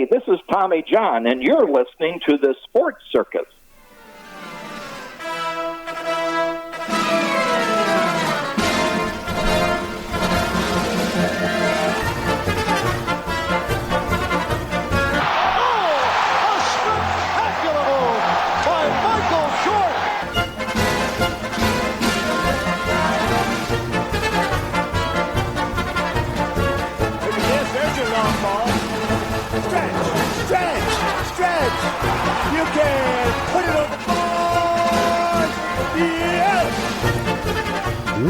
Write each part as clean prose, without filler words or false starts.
this is Tommy John, and you're listening to the Sports Circus. You can put it on the board. Yes!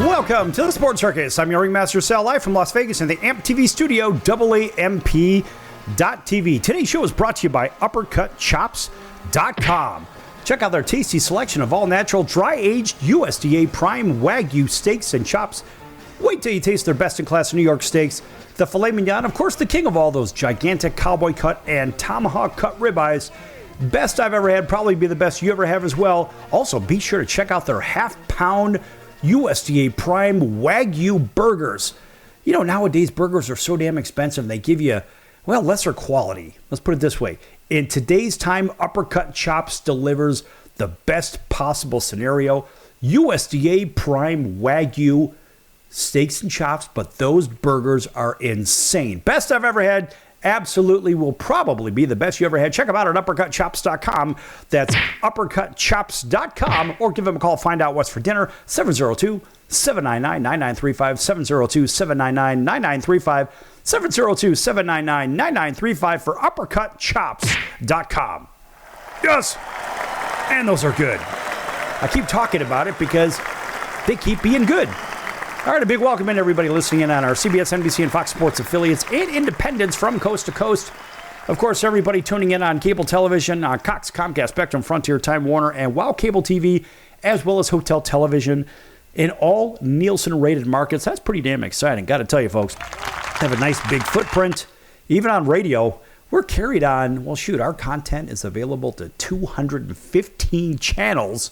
Welcome to the Sports Circus. I'm your Ringmaster Sal, live from Las Vegas in the AMP TV studio, WAMP.TV. Today's show is brought to you by UppercutChops.com. Check out their tasty selection of all-natural, dry-aged USDA prime Wagyu steaks and chops. Wait till you taste their best-in-class New York steaks. The filet mignon, of course, the king of all those gigantic cowboy cut and tomahawk cut ribeyes. Best I've ever had, probably be the best you ever have as well. Also, be sure to check out their half-pound USDA prime Wagyu burgers. You know, nowadays burgers are so damn expensive, they give you, well, lesser quality. Let's put it this way. In today's time, Uppercut Chops delivers the best possible scenario. USDA prime Wagyu steaks and chops, but those burgers are insane. Best I've ever had, absolutely will probably be the best you ever had. Check them out at UppercutChops.com. That's UppercutChops.com, or give them a call, find out what's for dinner, 702-799-9935, 702-799-9935, 702-799-9935 for UppercutChops.com. Yes, and those are good. I keep talking about it because they keep being good. All right, a big welcome in everybody listening in on our CBS, NBC, and Fox Sports affiliates and independents from coast to coast. Of course, everybody tuning in on cable television, Cox, Comcast, Spectrum, Frontier, Time Warner, and WOW Cable TV, as well as hotel television in all Nielsen-rated markets. That's pretty damn exciting. Got to tell you, folks, have a nice big footprint. Even on radio, we're carried on, well, shoot, our content is available to 215 channels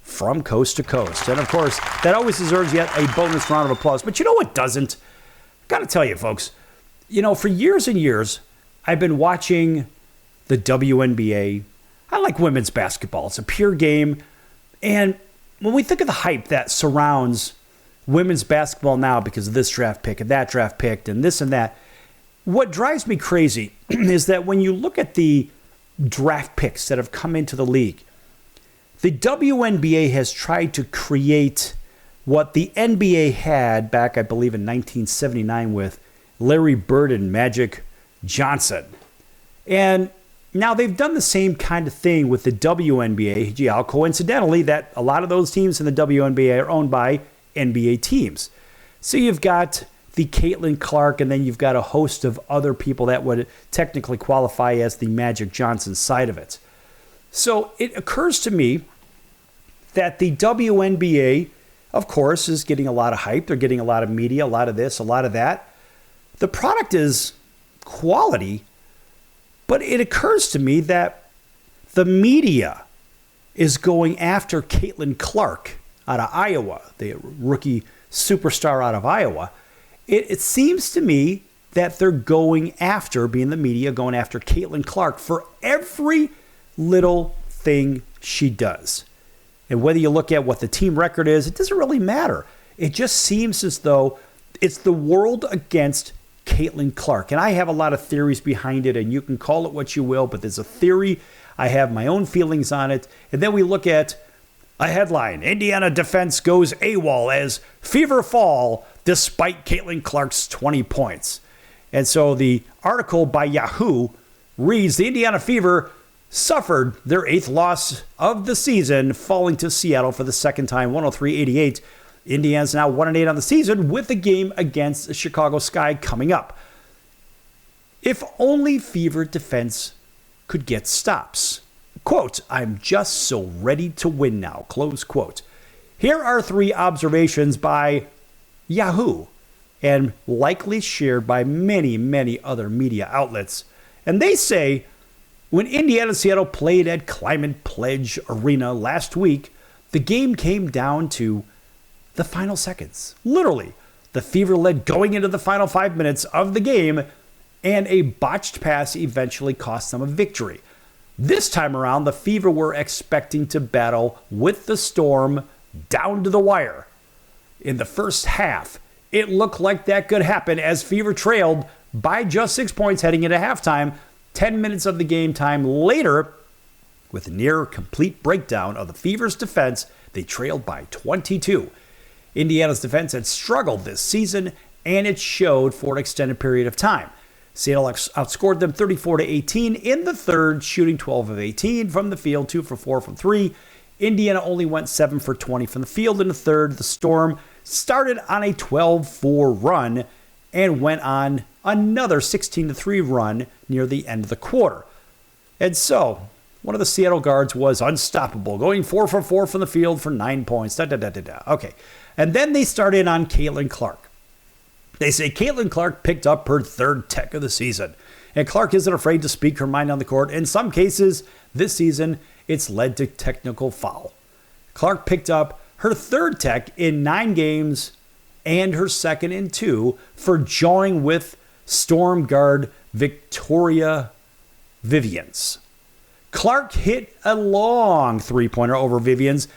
from coast to coast. And of course, that always deserves yet a bonus round of applause. But you know what doesn't? Got to tell you, folks, you know, for years and years, I've been watching the WNBA. I like women's basketball. It's a pure game. And when we think of the hype that surrounds women's basketball now because of this draft pick and that draft pick and this and that, what drives me crazy is that when you look at the draft picks that have come into the league, the WNBA has tried to create what the NBA had back, I believe, in 1979 with Larry Bird and Magic Johnson. And now they've done the same kind of thing with the WNBA. Gee, how coincidentally that a lot of those teams in the WNBA are owned by NBA teams. So you've got the Caitlin Clark, and then you've got a host of other people that would technically qualify as the Magic Johnson side of it. So it occurs to me that the WNBA, of course, is getting a lot of hype. They're getting a lot of media, a lot of this, a lot of that. The product is quality, but it occurs to me that the media is going after Caitlin Clark out of Iowa, the rookie superstar out of Iowa. It seems to me that they're going after, being the media, going after Caitlin Clark for every little thing she does. And whether you look at what the team record is, it doesn't really matter. It just seems as though it's the world against Caitlin Clark. And I have a lot of theories behind it, and you can call it what you will, but there's a theory. I have my own feelings on it. And then we look at a headline: Indiana defense goes AWOL as Fever fall despite Caitlin Clark's 20 points. And so the article by Yahoo reads, the Indiana Fever suffered their 8th loss of the season, falling to Seattle for the second time, 103-88. Indiana's now 1-8 on the season with a game against the Chicago Sky coming up. If only Fever defense could get stops. Quote, I'm just so ready to win now, close quote. Here are 3 observations by Yahoo, and likely shared by many, many other media outlets. And they say, when Indiana and Seattle played at Climate Pledge Arena last week, the game came down to the final seconds. Literally, the Fever led going into the final 5 minutes of the game, and a botched pass eventually cost them a victory. This time around, the Fever were expecting to battle with the Storm down to the wire. In the first half, it looked like that could happen as Fever trailed by just 6 points heading into halftime. 10 minutes of the game time later, with a near complete breakdown of the Fever's defense, they trailed by 22. Indiana's defense had struggled this season, and it showed for an extended period of time. Seattle outscored them 34-18 in the third, shooting 12 of 18 from the field, 2 for 4 from 3. Indiana only went 7 for 20 from the field in the third. The Storm started on a 12-4 run and went on another 16-3 run near the end of the quarter. And so, one of the Seattle guards was unstoppable, going 4 for 4 from the field for 9 points. Okay. And then they started on Caitlin Clark. They say Caitlin Clark picked up her third tech of the season. And Clark isn't afraid to speak her mind on the court. In some cases, this season, it's led to technical foul. Clark picked up her third tech in 9 games and her second in 2 for jawing with Storm guard Victoria Vivians. Clark hit a long three-pointer over Vivians,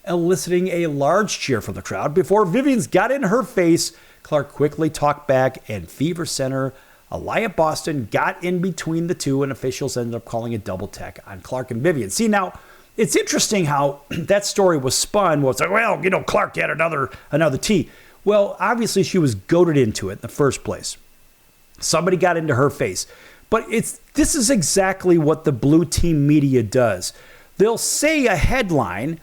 eliciting a large cheer from the crowd. Before Vivians got in her face, Clark quickly talked back, and Fever center Aliyah Boston got in between the two, and officials ended up calling a double tech on Clark and Vivians. See, now, it's interesting how that story was spun. Well, it's like, well, Clark had another T. Well, obviously, she was goaded into it in the first place. Somebody got into her face. But this is exactly what the blue team media does. They'll say a headline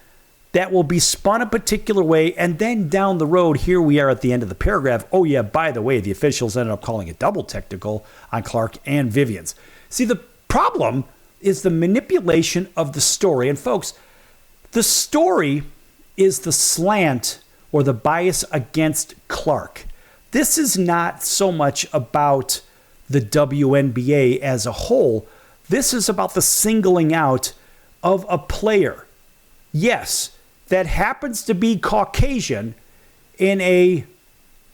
that will be spun a particular way, and then down the road, here we are at the end of the paragraph. Oh, yeah, by the way, the officials ended up calling it double technical on Clark and Vivians. See, the problem is the manipulation of the story. And folks, the story is the slant or the bias against Clark. This is not so much about the WNBA as a whole. This is about the singling out of a player. Yes, that happens to be Caucasian in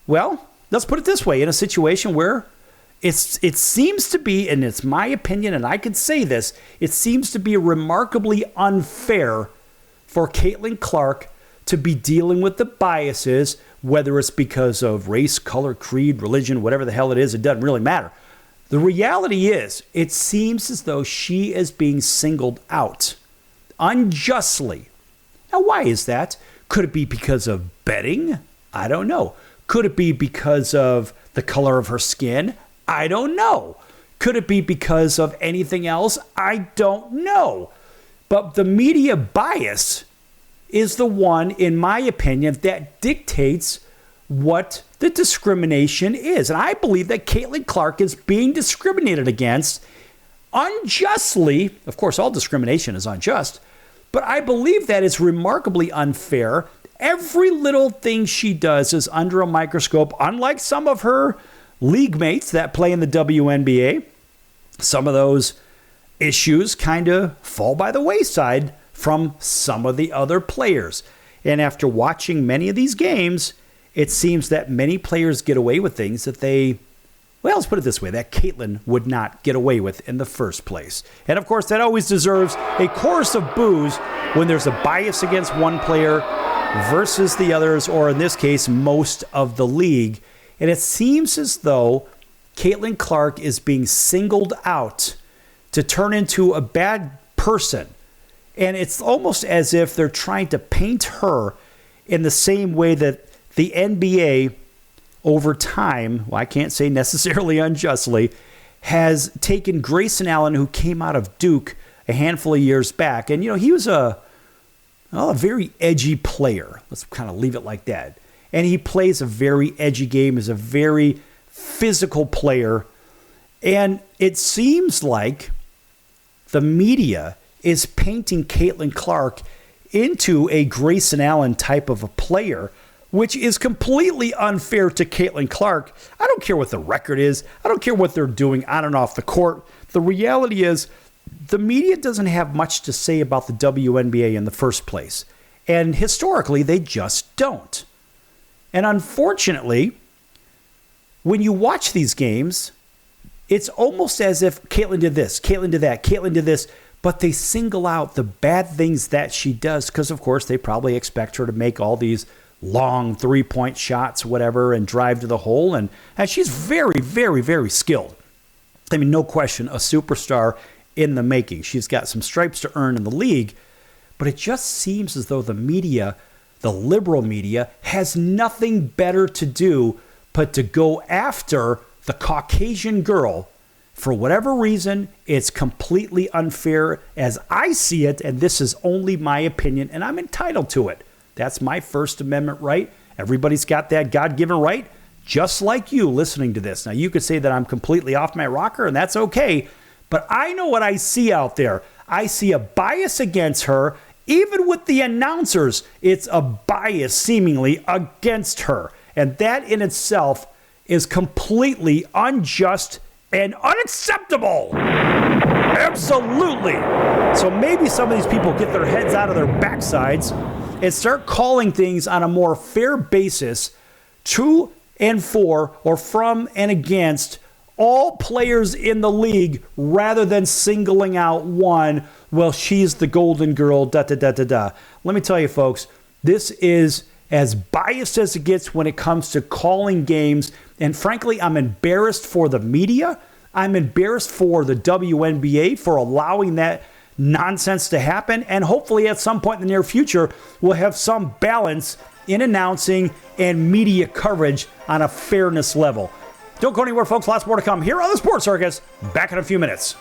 let's put it this way, in a situation where it seems to be, and it's my opinion, and I can say this, it seems to be remarkably unfair for Caitlin Clark to be dealing with the biases, whether it's because of race, color, creed, religion, whatever the hell it is, it doesn't really matter. The reality is, it seems as though she is being singled out unjustly. Now, why is that? Could it be because of betting? I don't know. Could it be because of the color of her skin? I don't know. Could it be because of anything else? I don't know. But the media bias is the one, in my opinion, that dictates what the discrimination is. And I believe that Caitlin Clark is being discriminated against unjustly. Of course, all discrimination is unjust. But I believe that it's remarkably unfair. Every little thing she does is under a microscope, unlike some of her league mates that play in the WNBA. Some of those issues kind of fall by the wayside from some of the other players. And after watching many of these games, it seems that many players get away with things that let's put it this way, that Caitlin would not get away with in the first place. And of course, that always deserves a chorus of boos when there's a bias against one player versus the others, or in this case, most of the league. And it seems as though Caitlin Clark is being singled out to turn into a bad person. And it's almost as if they're trying to paint her in the same way that the NBA over time, well, I can't say necessarily unjustly, has taken Grayson Allen, who came out of Duke a handful of years back. And, he was a very edgy player. Let's kind of leave it like that. And he plays a very edgy game, is a very physical player. And it seems like the media is painting Caitlin Clark into a Grayson Allen type of a player, which is completely unfair to Caitlin Clark. I don't care what the record is. I don't care what they're doing on and off the court. The reality is the media doesn't have much to say about the WNBA in the first place. And historically, they just don't. And unfortunately, when you watch these games, it's almost as if Caitlin did this, Caitlin did that, Caitlin did this, but they single out the bad things that she does because, of course, they probably expect her to make all these long three-point shots, whatever, and drive to the hole. And she's very, very, very skilled. I mean, no question, a superstar in the making. She's got some stripes to earn in the league, but it just seems as though the media, the liberal media, has nothing better to do but to go after the Caucasian girl. For whatever reason, it's completely unfair as I see it, and this is only my opinion, and I'm entitled to it. That's my First Amendment right. Everybody's got that God-given right, just like you listening to this. Now, you could say that I'm completely off my rocker, and that's okay, but I know what I see out there. I see a bias against her. Even with the announcers, it's a bias seemingly against her, and that in itself is completely unjust and unacceptable. Absolutely. So maybe some of these people get their heads out of their backsides and start calling things on a more fair basis to and for or from and against all players in the league rather than singling out one. Well, she's the golden girl, da-da-da-da-da. Let me tell you, folks, this is as biased as it gets when it comes to calling games. And frankly, I'm embarrassed for the media. I'm embarrassed for the WNBA for allowing that nonsense to happen. And hopefully at some point in the near future, we'll have some balance in announcing and media coverage on a fairness level. Don't go anywhere, folks. Lots more to come here on the Sports Circus. Back in a few minutes.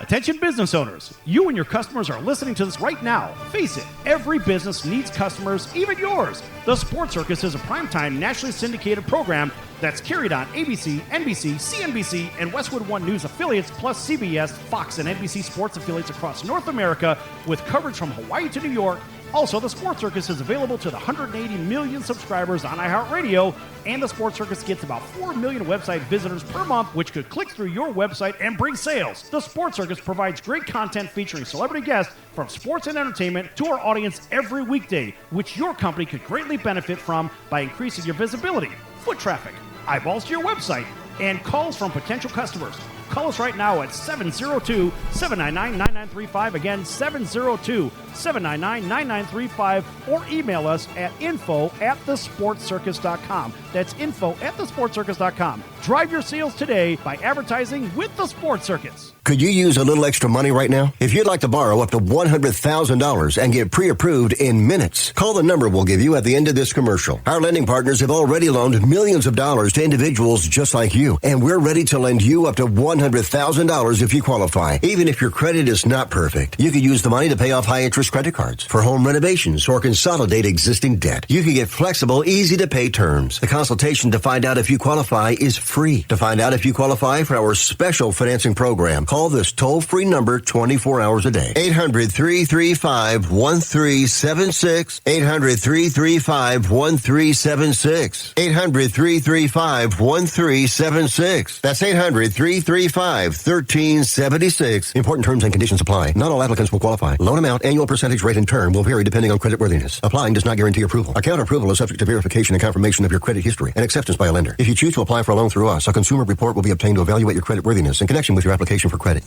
Attention business owners, you and your customers are listening to this right now. Face it, every business needs customers, even yours. The Sports Circus is a primetime nationally syndicated program that's carried on ABC, NBC, CNBC, and Westwood One News affiliates, plus CBS, Fox, and NBC sports affiliates across North America with coverage from Hawaii to New York. Also, the Sports Circus is available to the 180 million subscribers on iHeartRadio, and the Sports Circus gets about 4 million website visitors per month, which could click through your website and bring sales. The Sports Circus provides great content featuring celebrity guests from sports and entertainment to our audience every weekday, which your company could greatly benefit from by increasing your visibility, foot traffic, eyeballs to your website, and calls from potential customers. Call us right now at 702-799-9935. Again, 702-799-9935. Or email us at info@thesportscircus.com. That's info@thesportscircus.com. Drive your sales today by advertising with the Sports Circus. Could you use a little extra money right now? If you'd like to borrow up to $100,000 and get pre-approved in minutes, call the number we'll give you at the end of this commercial. Our lending partners have already loaned millions of dollars to individuals just like you, and we're ready to lend you up to $100,000 if you qualify. Even if your credit is not perfect, you could use the money to pay off high-interest credit cards, for home renovations, or consolidate existing debt. You can get flexible, easy-to-pay terms. The consultation to find out if you qualify is free. To find out if you qualify for our special financing program, call this toll-free number 24 hours a day. 800-335-1376. 800-335-1376. 800-335-1376. That's 800-335-1376. Important terms and conditions apply. Not all applicants will qualify. Loan amount, annual percentage rate, and term will vary depending on creditworthiness. Applying does not guarantee approval. Account approval is subject to verification and confirmation of your credit history and acceptance by a lender. If you choose to apply for a loan through us, a consumer report will be obtained to evaluate your creditworthiness in connection with your application for credit.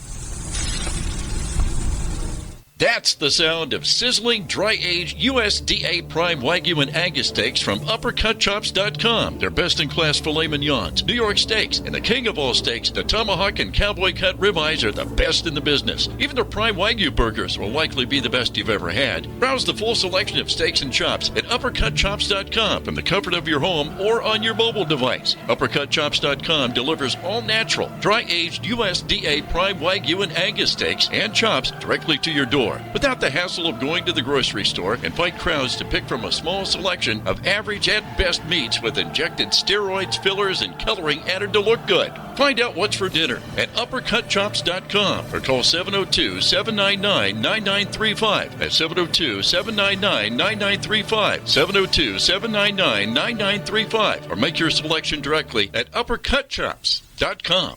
That's the sound of sizzling, dry-aged USDA Prime Wagyu and Angus steaks from UppercutChops.com. Their best-in-class filet mignons, New York steaks, and the king of all steaks, the tomahawk and cowboy cut ribeyes are the best in the business. Even their Prime Wagyu burgers will likely be the best you've ever had. Browse the full selection of steaks and chops at UppercutChops.com from the comfort of your home or on your mobile device. UppercutChops.com delivers all-natural, dry-aged USDA Prime Wagyu and Angus steaks and chops directly to your door, without the hassle of going to the grocery store and fight crowds to pick from a small selection of average at best meats with injected steroids, fillers, and coloring added to look good. Find out what's for dinner at UppercutChops.com or call 702-799-9935. That's 702-799-9935. 702-799-9935. Or make your selection directly at UppercutChops.com.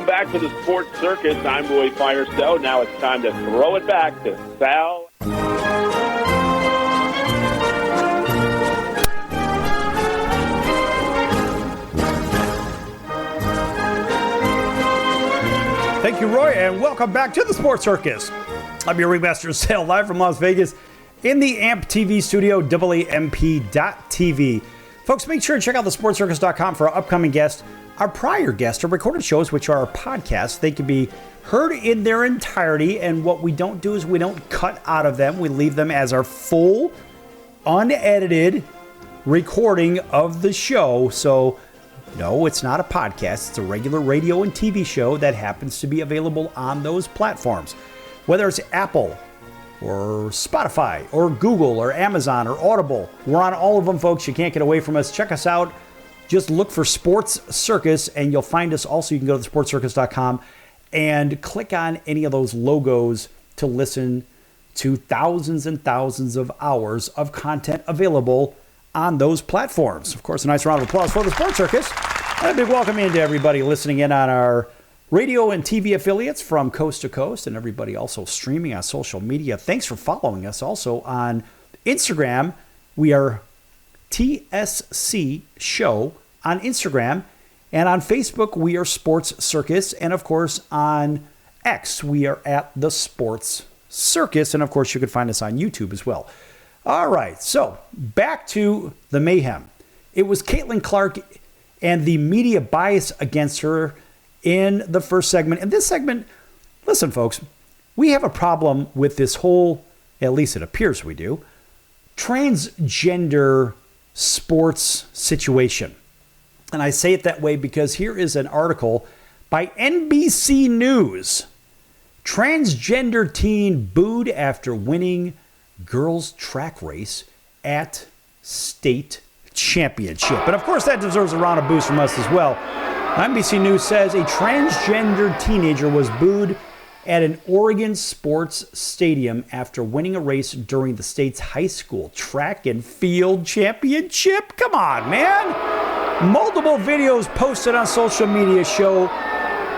back to the Sports Circus. I'm Roy Firestone. Now it's time to throw it back to Sal. Thank you, Roy, and welcome back to the Sports Circus. I'm your Ringmaster Sal, live from Las Vegas in the AMP TV studio, WAMP.TV. Folks, make sure to check out TheSportsCircus.com for our upcoming guests, our prior guests, our recorded shows, which are our podcasts. They can be heard in their entirety, and what we don't do is we don't cut out of them. We leave them as our full, unedited recording of the show. So, no, it's not a podcast. It's a regular radio and TV show that happens to be available on those platforms. Whether it's Apple or Spotify or Google or Amazon or Audible, we're on all of them, folks. You can't get away from us. Check us out. Just look for Sports Circus and you'll find us. Also, you can go to thesportscircus.com and click on any of those logos to listen to thousands and thousands of hours of content available on those platforms. Of course, a nice round of applause for the Sports Circus. And a big welcome in to everybody listening in on our radio and TV affiliates from coast to coast, and everybody also streaming on social media. Thanks for following us also on Instagram. We are TSCshow on Instagram, and on Facebook we are Sports Circus, and of course on X we are at the Sports Circus, and of course you can find us on YouTube as well. All right, so back to the mayhem. It was Caitlin Clark and the media bias against her in the first segment. In this segment, listen, folks, we have a problem with this whole, at least it appears we do, transgender sports situation. And I say it that way because here is an article by NBC News. Transgender teen booed after winning girls track race at state championship. And of course that deserves a round of boost from us as well. NBC News says a transgender teenager was booed at an Oregon sports stadium after winning a race during the state's high school track and field championship. Come on, man. Multiple videos posted on social media show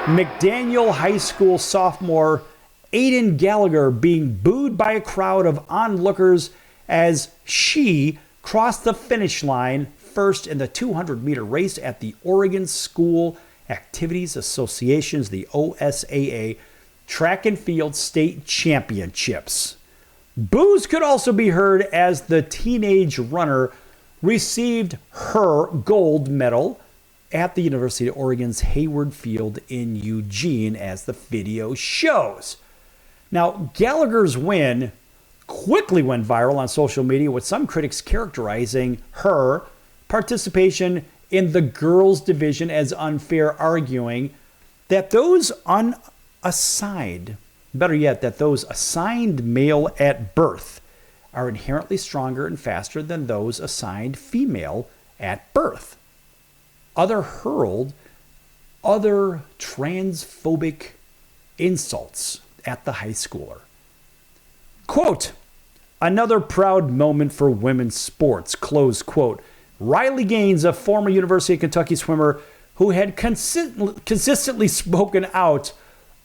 McDaniel High School sophomore Aiden Gallagher being booed by a crowd of onlookers as she crossed the finish line first in the 200-meter race at the Oregon School Activities Association's, the OSAA, Track and Field State Championships. Boos could also be heard as the teenage runner received her gold medal at the University of Oregon's Hayward Field in Eugene, as the video shows. Now, Gallagher's win quickly went viral on social media, with some critics characterizing her participation in the girls' division as unfair, arguing that those unassigned, better yet, that those assigned male at birth are inherently stronger and faster than those assigned female at birth. Other hurled other transphobic insults at the high schooler. Quote, another proud moment for women's sports, close quote. Riley Gaines, a former University of Kentucky swimmer who had consistently spoken out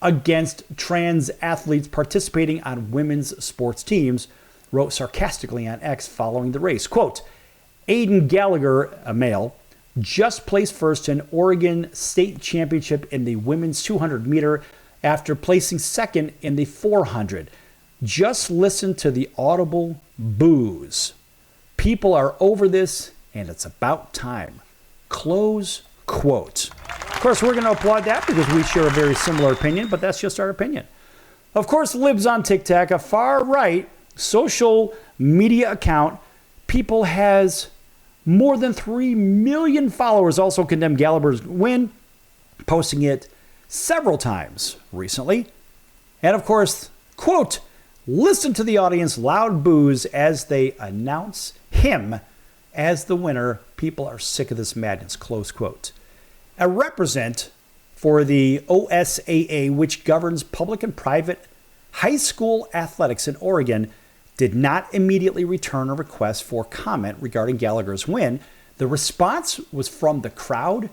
against trans athletes participating on women's sports teams, wrote sarcastically on X following the race. Quote, Aiden Gallagher, a male, just placed first in Oregon State Championship in the women's 200 meter after placing second in the 400. Just listen to the audible boos. People are over this, and it's about time. Close quote. Of course, we're going to applaud that because we share a very similar opinion, but that's just our opinion. Of course, Libs on TikTok, a far-right social media account, people has more than 3 million followers, also condemned Gallagher's win, posting it several times recently. And of course, quote, listen to the audience loud boos as they announce him as the winner. People are sick of this madness, close quote. A representative for the OSAA, which governs public and private high school athletics in Oregon, did not immediately return a request for comment regarding Gallagher's win. The response was from the crowd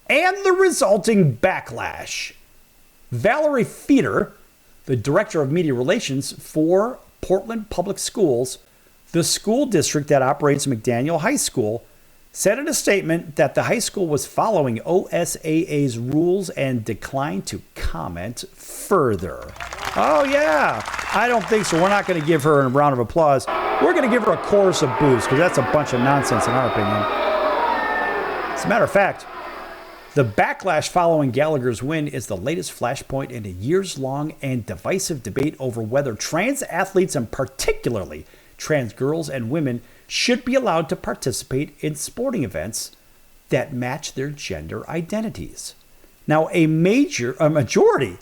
and the resulting backlash Valerie Feeder, the director of media relations for Portland Public Schools, the school district that operates McDaniel High School, said in a statement that the high school was following OSAA's rules and declined to comment further. Oh, yeah. I don't think so. We're not going to give her a round of applause. We're going to give her a chorus of boos because that's a bunch of nonsense in our opinion. As a matter of fact, the backlash following Gallagher's win is the latest flashpoint in a years-long and divisive debate over whether trans athletes, and particularly trans girls and women, should be allowed to participate in sporting events that match their gender identities. Now, a majority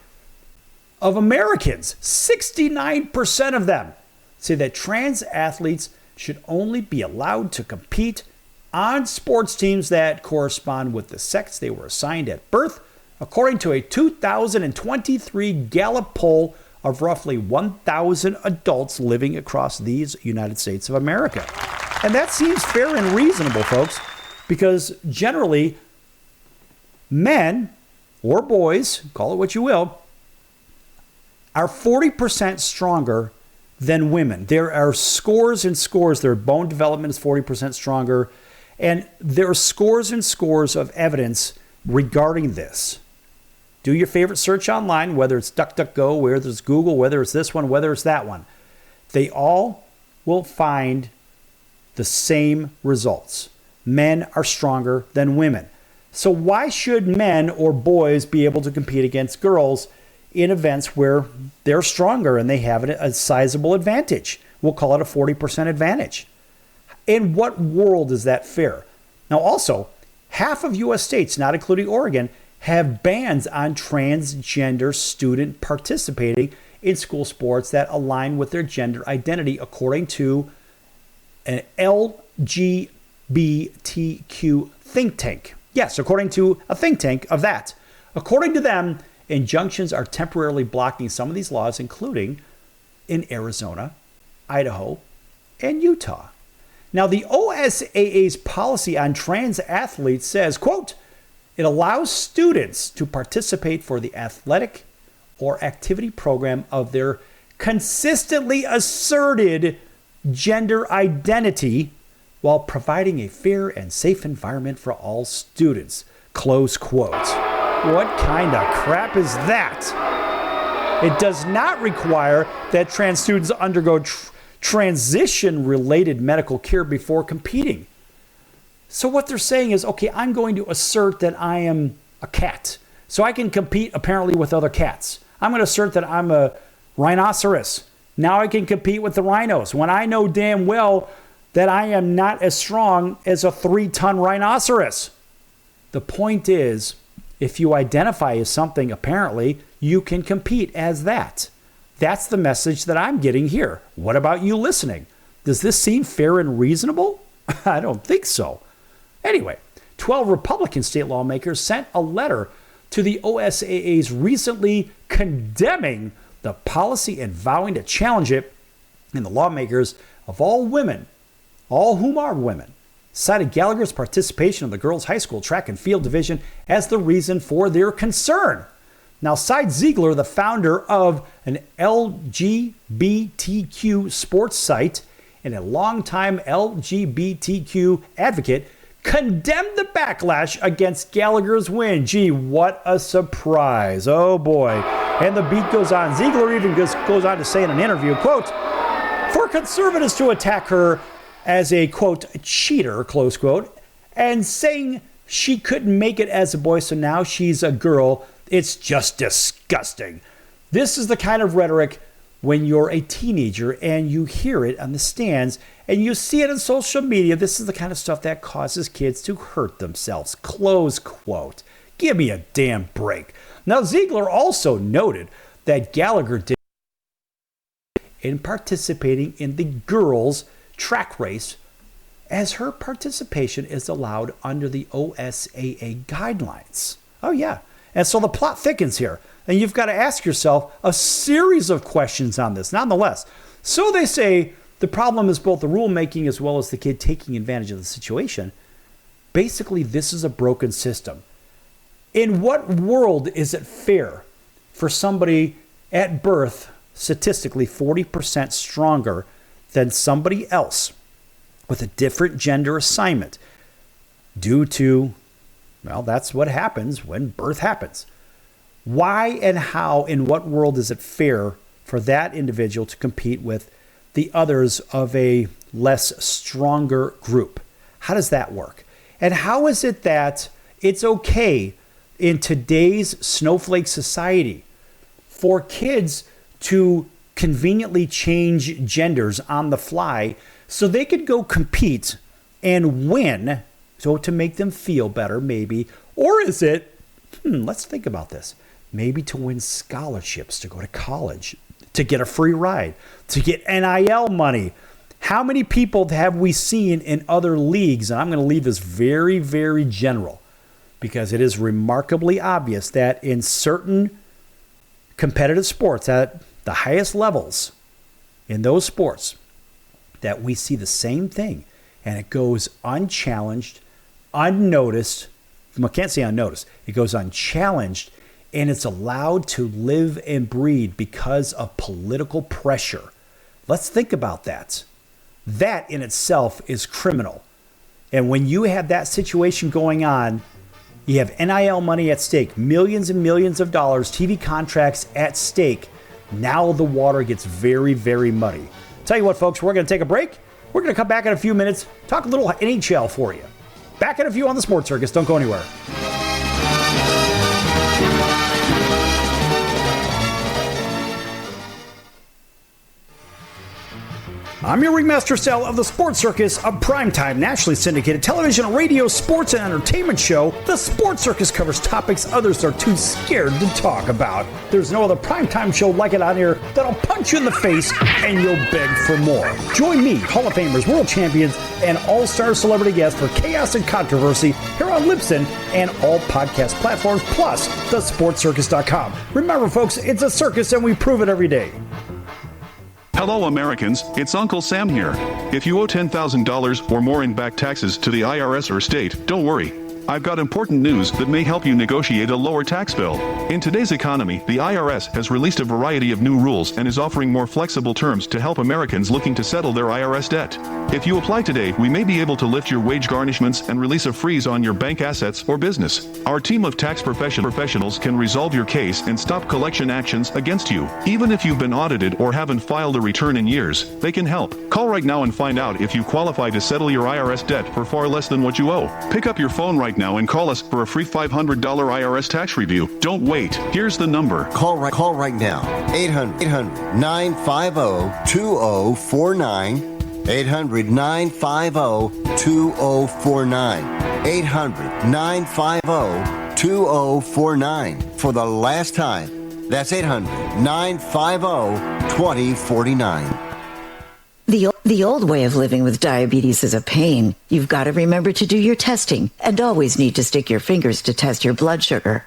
of Americans, 69% of them, say that trans athletes should only be allowed to compete on sports teams that correspond with the sex they were assigned at birth, according to a 2023 Gallup poll of roughly 1,000 adults living across these United States of America. And that seems fair and reasonable, folks, because generally men or boys, call it what you will, are 40% stronger than women. There are scores and scores. Their bone development is 40% stronger. And there are scores and scores of evidence regarding this. Do your favorite search online, whether it's DuckDuckGo, whether it's Google, whether it's this one, whether it's that one. They all will find the same results. Men are stronger than women. So why should men or boys be able to compete against girls in events where they're stronger and they have a sizable advantage? We'll call it a 40% advantage. In what world is that fair? Now also, half of U.S. states, not including Oregon, have bans on transgender student participating in school sports that align with their gender identity, according to an LGBTQ think tank. Yes, according to a think tank of that. According to them, injunctions are temporarily blocking some of these laws, including in Arizona, Idaho, and Utah. Now, the OSAA's policy on trans athletes says, quote, it allows students to participate for the athletic or activity program of their consistently asserted gender identity while providing a fair and safe environment for all students. Close quote. What kind of crap is that? It does not require that trans students undergo transition-related medical care before competing. So what they're saying is, okay, I'm going to assert that I am a cat, so I can compete apparently with other cats. I'm going to assert that I'm a rhinoceros. Now I can compete with the rhinos when I know damn well that I am not as strong as a 3-ton rhinoceros. The point is, if you identify as something, apparently, you can compete as that. That's the message that I'm getting here. What about you listening? Does this seem fair and reasonable? I don't think so. Anyway, 12 Republican state lawmakers sent a letter to the OSAA's recently condemning the policy and vowing to challenge it. And the lawmakers of all women, all whom are women, cited Gallagher's participation in the girls' high school track and field division as the reason for their concern. Now, Cy Ziegler, the founder of an LGBTQ sports site and a longtime LGBTQ advocate, condemned the backlash against Gallagher's win. Gee, what a surprise. Oh, boy. And the beat goes on. Ziegler even goes on to say in an interview, quote, for conservatives to attack her as a, quote, cheater, close quote, and saying she couldn't make it as a boy, so now she's a girl, it's just disgusting. This is the kind of rhetoric when you're a teenager and you hear it on the stands and you see it on social media. This is the kind of stuff that causes kids to hurt themselves. Close quote. Give me a damn break. Now, Ziegler also noted that Gallagher did in participating in the girls' track race, as her participation is allowed under the OSAA guidelines. Oh, yeah. And so the plot thickens here. And you've got to ask yourself a series of questions on this, nonetheless. So they say the problem is both the rulemaking as well as the kid taking advantage of the situation. Basically, this is a broken system. In what world is it fair for somebody at birth statistically 40% stronger than somebody else with a different gender assignment due to, well, that's what happens when birth happens. Why and how, in what world is it fair for that individual to compete with the others of a less stronger group? How does that work? And how is it that it's okay in today's snowflake society for kids to conveniently change genders on the fly so they could go compete and win, so to make them feel better maybe? Or is it, let's think about this, maybe to win scholarships, to go to college, to get a free ride, to get NIL money? How many people have we seen in other leagues? And I'm going to leave this very, very general because it is remarkably obvious that in certain competitive sports at the highest levels in those sports that we see the same thing, and it goes unchallenged, unnoticed. I can't say unnoticed. It goes unchallenged, and it's allowed to live and breed because of political pressure. Let's think about that. That in itself is criminal. And when you have that situation going on, you have NIL money at stake, millions and millions of dollars, TV contracts at stake. Now the water gets very, very muddy. Tell you what, folks, we're going to take a break. We're going to come back in a few minutes, talk a little NHL for you. Back in a few on the Sports Circus. Don't go anywhere. I'm your Ringmaster Sal of the Sports Circus, a primetime, nationally syndicated television, radio, sports, and entertainment show. The Sports Circus covers topics others are too scared to talk about. There's no other primetime show like it on here that'll punch you in the face and you'll beg for more. Join me, Hall of Famers, world champions, and all-star celebrity guests for chaos and controversy here on Libsyn and all podcast platforms, plus TheSportsCircus.com. Remember, folks, it's a circus and we prove it every day. Hello Americans, it's Uncle Sam here. If you owe $10,000 or more in back taxes to the IRS or state, don't worry. I've got important news that may help you negotiate a lower tax bill. In today's economy, the IRS has released a variety of new rules and is offering more flexible terms to help Americans looking to settle their IRS debt. If you apply today, we may be able to lift your wage garnishments and release a freeze on your bank assets or business. Our team of tax professionals can resolve your case and stop collection actions against you. Even if you've been audited or haven't filed a return in years, they can help. Call right now and find out if you qualify to settle your IRS debt for far less than what you owe. Pick up your phone right now and call us for a free $500 IRS tax review. Don't wait. Here's the number. Call right now. 800-950-2049. 800-950-2049. 800-950-2049. For the last time, that's 800-950-2049. The old way of living with diabetes is a pain. You've got to remember to do your testing and always need to stick your fingers to test your blood sugar.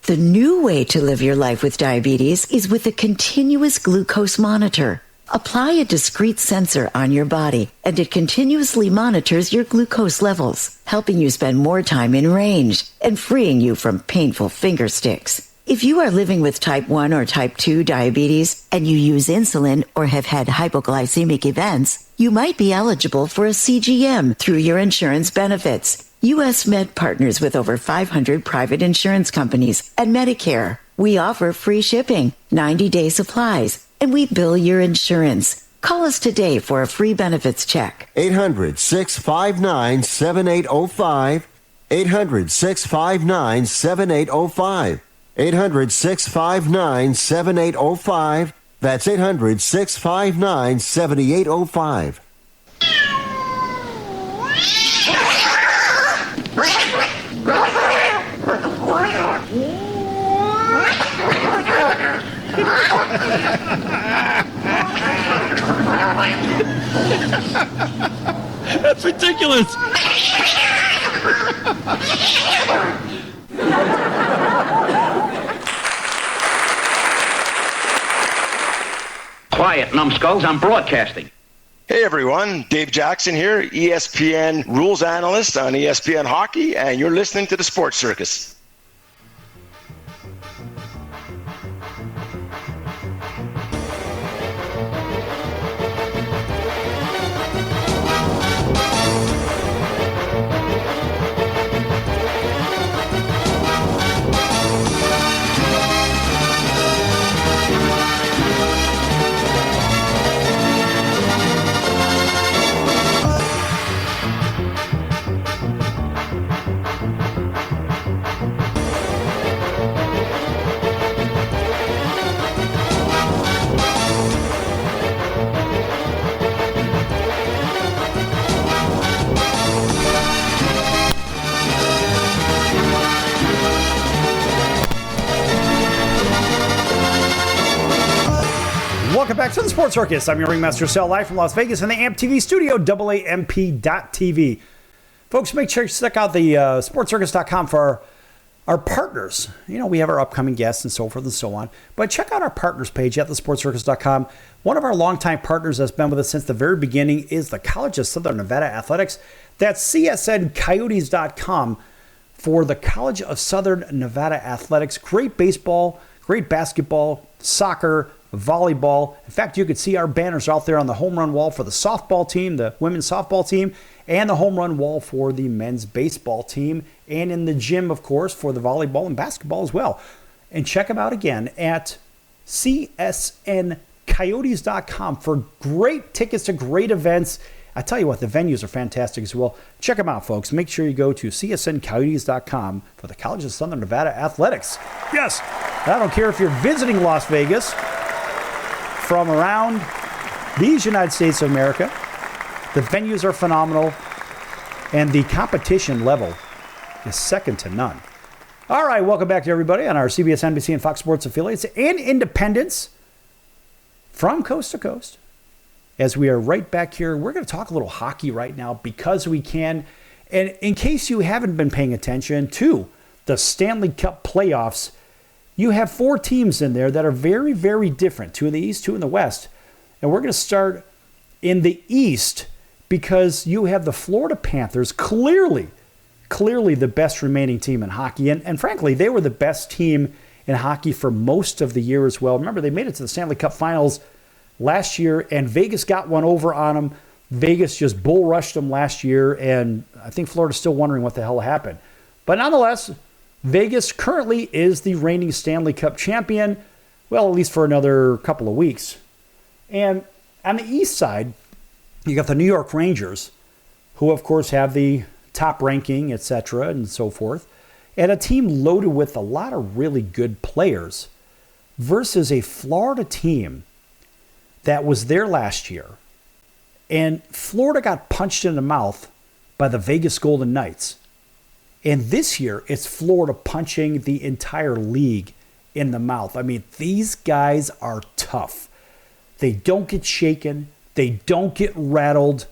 The new way to live your life with diabetes is with a continuous glucose monitor. Apply a discrete sensor on your body, and it continuously monitors your glucose levels, helping you spend more time in range and freeing you from painful finger sticks. If you are living with type 1 or type 2 diabetes and you use insulin or have had hypoglycemic events, you might be eligible for a CGM through your insurance benefits. U.S. Med partners with over 500 private insurance companies and Medicare. We offer free shipping, 90-day supplies, and we bill your insurance. Call us today for a free benefits check. 800-659-7805. 800-659-7805. 800-659-7805. That's 800-659-7805. That's ridiculous. Quiet, numbskulls, I'm broadcasting. Hey everyone, Dave Jackson here, ESPN rules analyst on ESPN Hockey, and you're listening to the Sports Circus. back to the Sports Circus. I'm your Ringmaster Sal, live from Las Vegas in the AMP TV studio, AAMP.TV. Folks, make sure you check out the SportsCircus.com for our partners. You know, we have our upcoming guests and so forth and so on. But check out our partners page at TheSportsCircus.com. One of our longtime partners that's been with us since the very beginning is the College of Southern Nevada Athletics. That's CSNCoyotes.com for the College of Southern Nevada Athletics. Great baseball, great basketball, soccer, volleyball. In fact, you could see our banners out there on the home run wall for the softball team, the women's softball team, and the home run wall for the men's baseball team, and in the gym, of course, for the volleyball and basketball as well. And check them out again at CSNCoyotes.com for great tickets to great events. I tell you what, the venues are fantastic as well. Check them out, folks. Make sure you go to CSNCoyotes.com for the College of Southern Nevada Athletics. Yes, I don't care if you're visiting Las Vegas from around these United States of America. The venues are phenomenal, and the competition level is second to none. All right, welcome back to everybody on our CBS, NBC, and Fox Sports affiliates and independents from coast to coast. As we are right back here, we're going to talk a little hockey right now because we can. And in case you haven't been paying attention to the Stanley Cup playoffs, you have 4 teams in there that are very, very different. 2 in the East, 2 in the West. And we're going to start in the East because you have the Florida Panthers, clearly the best remaining team in hockey. And frankly, they were the best team in hockey for most of the year as well. Remember, they made it to the Stanley Cup Finals last year, and Vegas got one over on them. Vegas just bull rushed them last year, and I think Florida's still wondering what the hell happened. But nonetheless, Vegas currently is the reigning Stanley Cup champion, well, at least for another couple of weeks. And on the east side, you got the New York Rangers, who of course have the top ranking, etc., and so forth, and a team loaded with a lot of really good players versus a Florida team that was there last year. And Florida got punched in the mouth by the Vegas Golden Knights. And this year, it's Florida punching the entire league in the mouth. I mean, these guys are tough. They don't get shaken. They don't get rattled.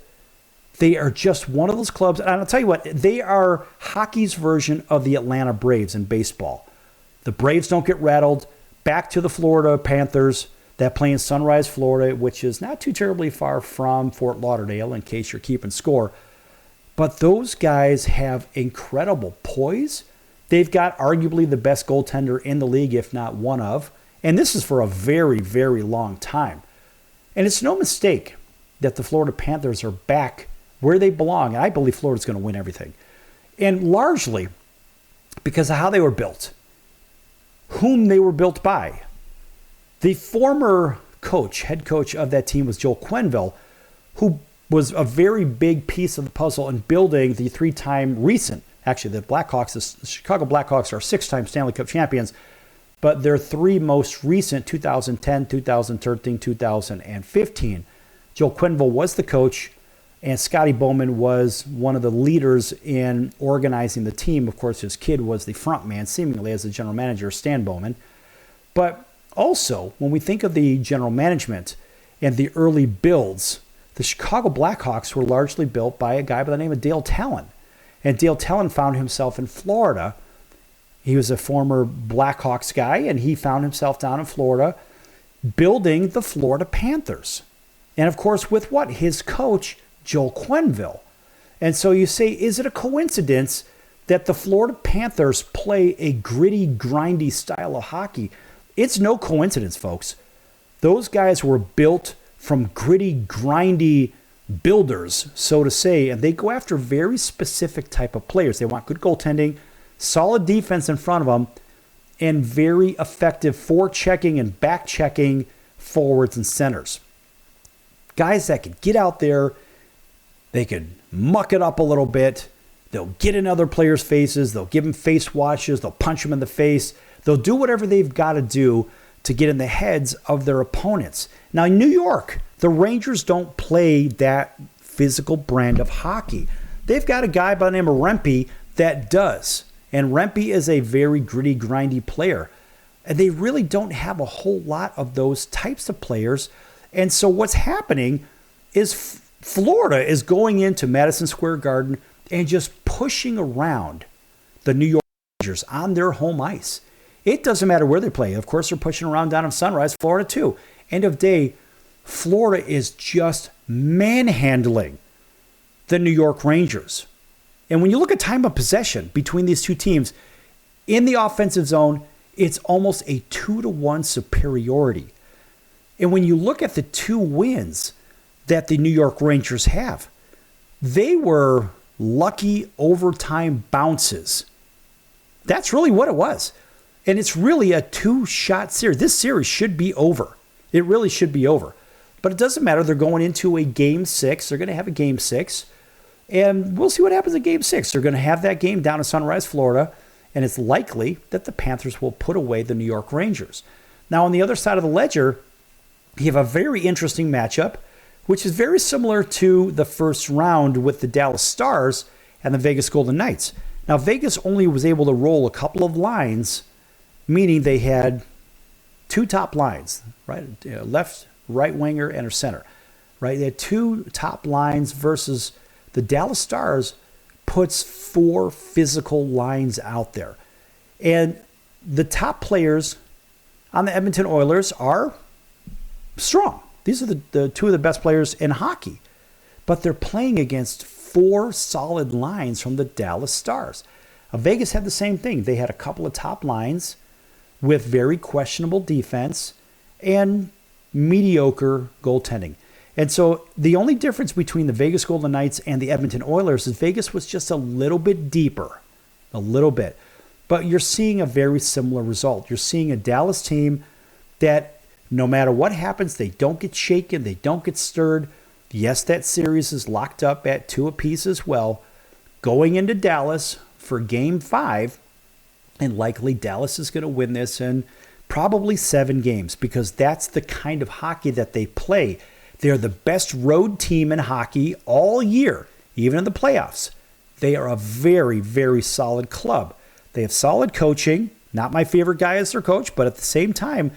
They are just one of those clubs. And I'll tell you what, they are hockey's version of the Atlanta Braves in baseball. The Braves don't get rattled. Back to the Florida Panthers that play in Sunrise, Florida, which is not too terribly far from Fort Lauderdale, in case you're keeping score. But those guys have incredible poise. They've got arguably the best goaltender in the league, if not one of. And this is for a very, very long time. And it's no mistake that the Florida Panthers are back where they belong. And I believe Florida's going to win everything. And largely because of how they were built, whom they were built by. The former head coach of that team was Joel Quenneville, who was a very big piece of the puzzle in building the 3-time recent, actually the Chicago Blackhawks are 6-time Stanley Cup champions, but their 3 most recent, 2010, 2013, 2015. Joel Quenneville was the coach, and Scotty Bowman was one of the leaders in organizing the team. Of course, his kid was the front man, seemingly as the general manager, Stan Bowman. But also, when we think of the general management and the early builds, the Chicago Blackhawks were largely built by a guy by the name of Dale Talon. And Dale Talon found himself in Florida. He was a former Blackhawks guy, and he found himself down in Florida building the Florida Panthers. And of course, with what? His coach, Joel Quenneville. And so you say, is it a coincidence that the Florida Panthers play a gritty, grindy style of hockey? It's no coincidence, folks. Those guys were built from gritty, grindy builders, so to say, and they go after very specific type of players. They want good goaltending, solid defense in front of them, and very effective forechecking and back-checking forwards and centers. Guys that could get out there, they could muck it up a little bit, they'll get in other players' faces, they'll give them face washes, they'll punch them in the face, they'll do whatever they've got to do to get in the heads of their opponents. Now, in New York, the Rangers don't play that physical brand of hockey. They've got a guy by the name of Rempe that does. And Rempe is a very gritty, grindy player. And they really don't have a whole lot of those types of players. And so what's happening is Florida is going into Madison Square Garden and just pushing around the New York Rangers on their home ice. It doesn't matter where they play. Of course, they're pushing around down in Sunrise, Florida, too. End of day, Florida is just manhandling the New York Rangers. And when you look at time of possession between these two teams, in the offensive zone, it's almost a 2-1 superiority. And when you look at the two wins that the New York Rangers have, they were lucky overtime bounces. That's really what it was. And it's really a two-shot series. This series should be over. It really should be over. But it doesn't matter. They're going into a Game 6. They're going to have a Game 6. And we'll see what happens in Game 6. They're going to have that game down in Sunrise, Florida. And it's likely that the Panthers will put away the New York Rangers. Now, on the other side of the ledger, you have a very interesting matchup, which is very similar to the first round with the Dallas Stars and the Vegas Golden Knights. Now, Vegas only was able to roll a couple of lines, meaning they had two top lines, right? Left, right winger, and a center, right? They had two top lines versus the Dallas Stars puts four physical lines out there. And the top players on the Edmonton Oilers are strong. These are the two of the best players in hockey. But they're playing against four solid lines from the Dallas Stars. Vegas had the same thing. They had a couple of top lines with very questionable defense and mediocre goaltending. And so the only difference between the Vegas Golden Knights and the Edmonton Oilers is Vegas was just a little bit deeper, a little bit. But you're seeing a very similar result. You're seeing a Dallas team that no matter what happens, they don't get shaken, they don't get stirred. Yes, that series is locked up at 2 apiece as well. Going into Dallas for Game 5, and likely Dallas is going to win this in probably 7 games because that's the kind of hockey that they play. They're the best road team in hockey all year, even in the playoffs. They are a very, very solid club. They have solid coaching. Not my favorite guy as their coach, but at the same time,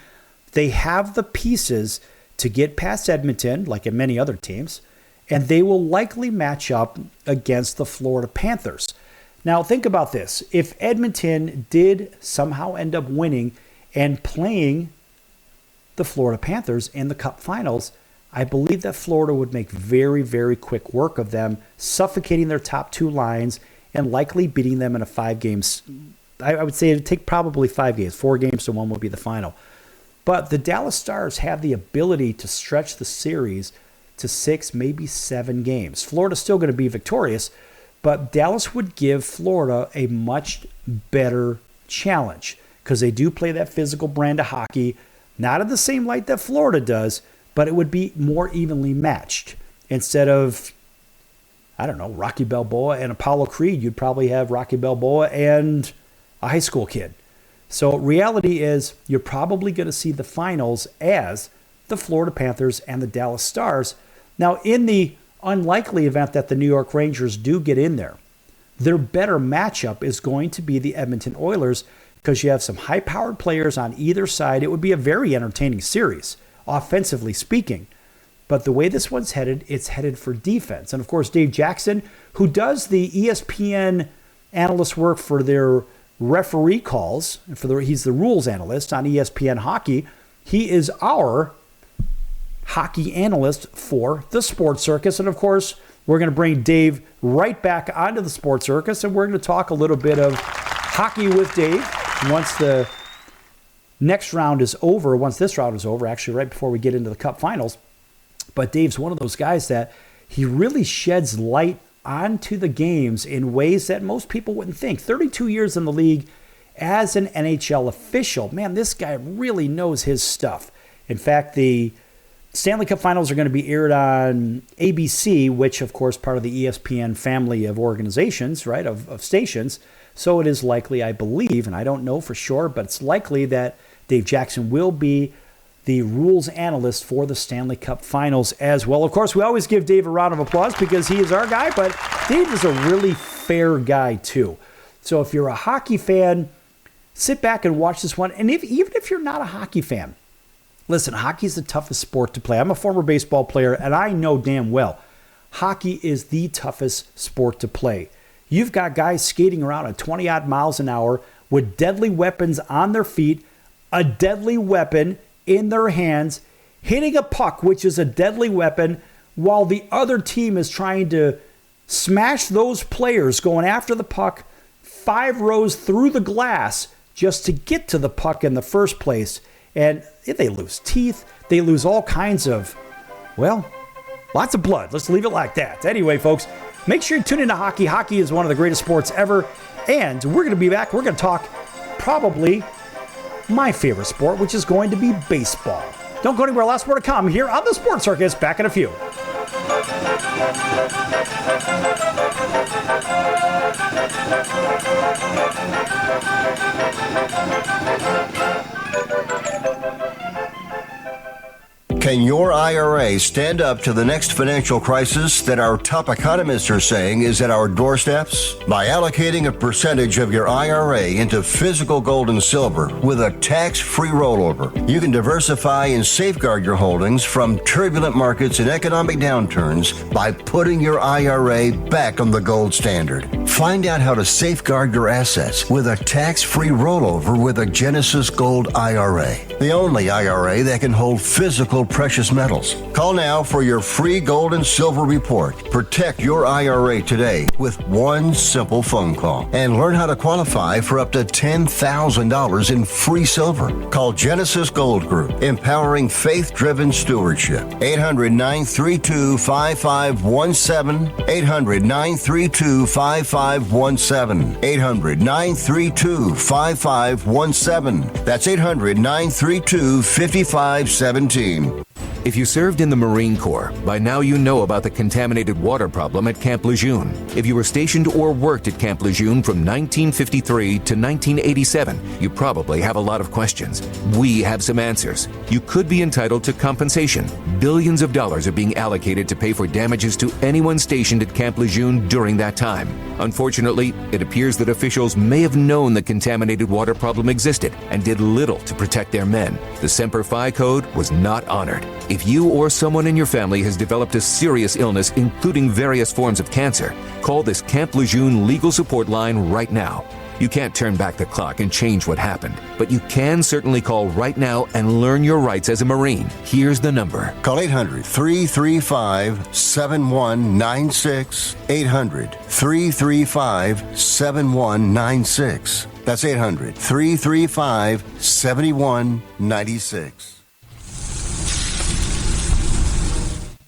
they have the pieces to get past Edmonton, like in many other teams, and they will likely match up against the Florida Panthers. Now, think about this. If Edmonton did somehow end up winning and playing the Florida Panthers in the Cup Finals, I believe that Florida would make very, very quick work of them, suffocating their top 2 lines and likely beating them in a 5 games. I would say it would take probably 5 games. 4 games to 1 will be the final. But the Dallas Stars have the ability to stretch the series to 6, maybe 7 games. Florida's still going to be victorious, but Dallas would give Florida a much better challenge because they do play that physical brand of hockey, not in the same light that Florida does, but it would be more evenly matched. Instead of, I don't know, Rocky Balboa and Apollo Creed, you'd probably have Rocky Balboa and a high school kid. So reality is you're probably going to see the finals as the Florida Panthers and the Dallas Stars. Now, in the unlikely event that the New York Rangers do get in there, their better matchup is going to be the Edmonton Oilers because you have some high-powered players on either side. It would be a very entertaining series, offensively speaking. But the way this one's headed, it's headed for defense. And, of course, Dave Jackson, who does the ESPN analyst work for their referee calls, he's the rules analyst on ESPN Hockey. He is our hockey analyst for the Sports Circus. And, of course, we're going to bring Dave right back onto the Sports Circus, and we're going to talk a little bit of hockey with Dave once the next round is over, once this round is over, actually right before we get into the Cup Finals. But Dave's one of those guys that he really sheds light onto the games in ways that most people wouldn't think. 32 years in the league as an NHL official. Man, this guy really knows his stuff. In fact, the Stanley Cup Finals are going to be aired on ABC, which, of course, part of the ESPN family of organizations, right, of stations. So it is likely, I believe, and I don't know for sure, but it's likely that Dave Jackson will be the rules analyst for the Stanley Cup Finals as well. Of course, we always give Dave a round of applause because he is our guy, but Dave is a really fair guy too. So if you're a hockey fan, sit back and watch this one. And even if you're not a hockey fan, Listen, hockey's the toughest sport to play. I'm a former baseball player, and I know damn well hockey is the toughest sport to play. You've got guys skating around at 20-odd miles an hour with deadly weapons on their feet, a deadly weapon in their hands, hitting a puck, which is a deadly weapon, while the other team is trying to smash those players going after the puck 5 rows through the glass just to get to the puck in the first place. And they lose teeth. They lose all kinds of, well, lots of blood. Let's leave it like that. Anyway, folks, make sure you tune into hockey. Hockey is one of the greatest sports ever. And we're going to be back. We're going to talk probably my favorite sport, which is going to be baseball. Don't go anywhere. Lots more to come here on the Sports Circus. Back in a few. Can your IRA stand up to the next financial crisis that our top economists are saying is at our doorsteps? By allocating a percentage of your IRA into physical gold and silver with a tax-free rollover, you can diversify and safeguard your holdings from turbulent markets and economic downturns by putting your IRA back on the gold standard. Find out how to safeguard your assets with a tax-free rollover with a Genesis Gold IRA, the only IRA that can hold physical precious metals. Call now for your free gold and silver report. Protect your IRA today with one simple phone call and learn how to qualify for up to $10,000 in free silver. Call Genesis Gold Group, empowering faith-driven stewardship. 800-932-5517. 800-932-5517. 800-932-5517. That's 800-932-5517. If you served in the Marine Corps, by now you know about the contaminated water problem at Camp Lejeune. If you were stationed or worked at Camp Lejeune from 1953 to 1987, you probably have a lot of questions. We have some answers. You could be entitled to compensation. Billions of dollars are being allocated to pay for damages to anyone stationed at Camp Lejeune during that time. Unfortunately, it appears that officials may have known the contaminated water problem existed and did little to protect their men. The Semper Fi Code was not honored. If you or someone in your family has developed a serious illness, including various forms of cancer, call this Camp Lejeune legal support line right now. You can't turn back the clock and change what happened, but you can certainly call right now and learn your rights as a Marine. Here's the number. Call 800-335-7196. 800-335-7196. That's 800-335-7196.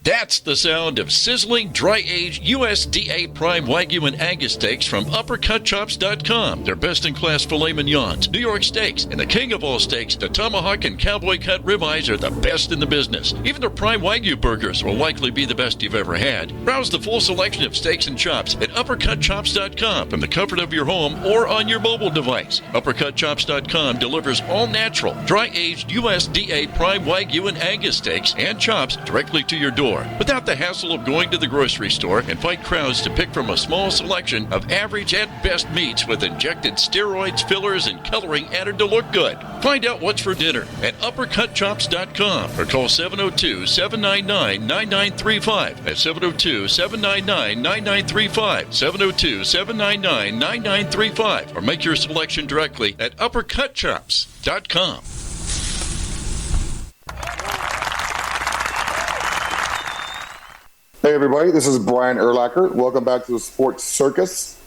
That's the sound of sizzling, dry-aged USDA Prime Wagyu and Angus steaks from UppercutChops.com. Their best-in-class filet mignons, New York steaks, and the king of all steaks, the tomahawk and cowboy cut ribeyes are the best in the business. Even their Prime Wagyu burgers will likely be the best you've ever had. Browse the full selection of steaks and chops at UppercutChops.com from the comfort of your home or on your mobile device. UppercutChops.com delivers all-natural, dry-aged USDA Prime Wagyu and Angus steaks and chops directly to your door, without the hassle of going to the grocery store and fight crowds to pick from a small selection of average at best meats with injected steroids, fillers, and coloring added to look good. Find out what's for dinner at UppercutChops.com or call 702-799-9935. That's 702-799-9935. 702-799-9935. Or make your selection directly at UppercutChops.com. Hey everybody, this is Brian Urlacher. Welcome back to the Sports Circus.